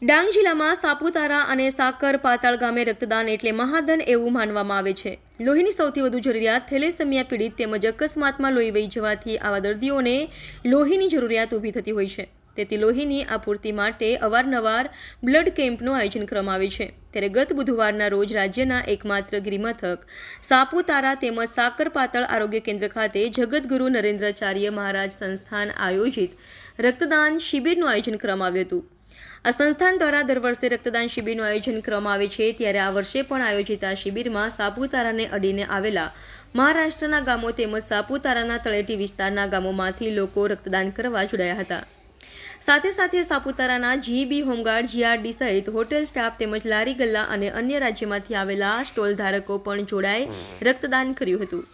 ડાંગ જિલ્લામાં સાપુતારા અને સાકર પાતાળ ગામે રક્તદાન એટલે મહાદાન એવું માનવામાં આવે છે। લોહીની સૌથી વધુ જરૂરિયાત થેલેસેમિયા પીડિત તેમજ અકસ્માતમાં લોહી વહી જવાથી આવા દર્દીઓને લોહીની જરૂરિયાત ઊભી થતી હોય છે। તેથી લોહીની આપૂર્તિ માટે અવારનવાર બ્લડ કેમ્પનું આયોજન કરવામાં આવે છે। ત્યારે ગત બુધવારના રોજ રાજ્યના એકમાત્ર ગિરિમથક સાપુતારા તેમજ સાકર પાતાળ આરોગ્ય કેન્દ્ર ખાતે જગતગુરુ નરેન્દ્રાચાર્ય મહારાજ સંસ્થાન આયોજિત રક્તદાન શિબિરનું આયોજન કરવામાં આવ્યું હતું। આ સંસ્થાન દ્વારા દર વર્ષે રક્તદાન શિબિરનું આયોજન કરવામાં આવે છે। ત્યારે આ વર્ષે પણ આયોજિત આ શિબિરમાં સાપુતારાને અડીને આવેલા મહારાષ્ટ્રના ગામો તેમજ સાપુતારાના તળેટી વિસ્તારના ગામોમાંથી લોકો રક્તદાન કરવા જોડાયા હતા। સાથે સાથે સાપુતારાના જીબી હોમગાર્ડ જીઆરડી સહિત હોટેલ સ્ટાફ તેમજ લારી ગલ્લા અને અન્ય રાજ્યમાંથી આવેલા સ્ટોલ ધારકો પણ જોડાઈ રક્તદાન કર્યું હતું।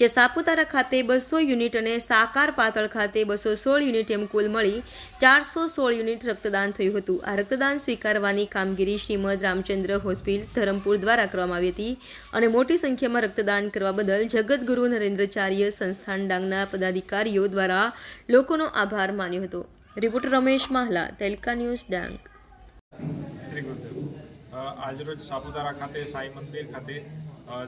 જે સાપુતારા ખાતે 200 યુનિટ અને સાકાર પાતાળ ખાતે 216 યુનિટ એમ કુલ મળી 416 યુનિટ રક્તદાન થયું હતું। આ રક્તદાન સ્વીકારવાની કામગીરી શ્રીમદ રામચંદ્ર હોસ્પિટલ ધરમપુર દ્વારા કરવામાં આવી હતી અને મોટી સંખ્યામાં રક્તદાન કરવા બદલ જગતગુરુ નરેન્દ્રાચાર્ય સંસ્થાન ડાંગના પદાધિકારીઓ દ્વારા લોકોનો આભાર માન્યો હતો। Reporter Ramesh Mahla, Tehelka news, Dang. શ્રી ગુરુદેવ આજરોજ સાપુતારા ખાતે સાઈ મંદિર ખાતે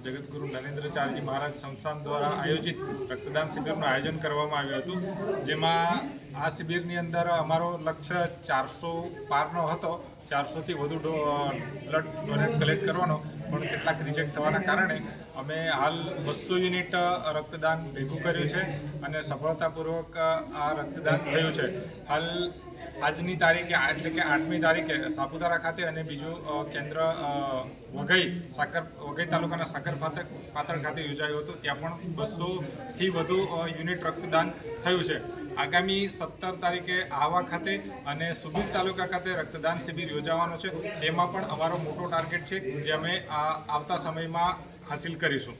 જગતગુરુ નરેન્દ્રાચાર્યજી મહારાજ સંસ્થાન દ્વારા આયોજિત રક્તદાન શિબિરનું આયોજન કરવામાં આવ્યું હતું। જેમાં આ શિબિરની અંદર અમારો લક્ષ્ય 400 પારનો હતો। 400થી વધુ બ્લડ ડોનેટ કલેક્ટ કરવાનો, પણ કેટલાક રિજેક્ટ થવાના કારણે અમે હાલ 200 યુનિટ રક્તદાન ભેગું કર્યું છે અને સફળતાપૂર્વક આ રક્તદાન થયું છે। હાલ આજની તારીખે એટલે કે 8મી તારીખે સાપુતારા ખાતે અને બીજું કેન્દ્ર વઘઈ તાલુકાના સાકર પાતાળ ખાતે યોજાયું હતું। ત્યાં પણ 200થી વધુ યુનિટ રક્તદાન થયું છે। આગામી 17 તારીખે આહવા ખાતે અને સુબીર તાલુકા ખાતે રક્તદાન શિબિર યોજાવાનો છે। તેમાં પણ અમારો મોટો ટાર્ગેટ છે જે અમે આવતા સમયમાં હાસિલ કરીશું।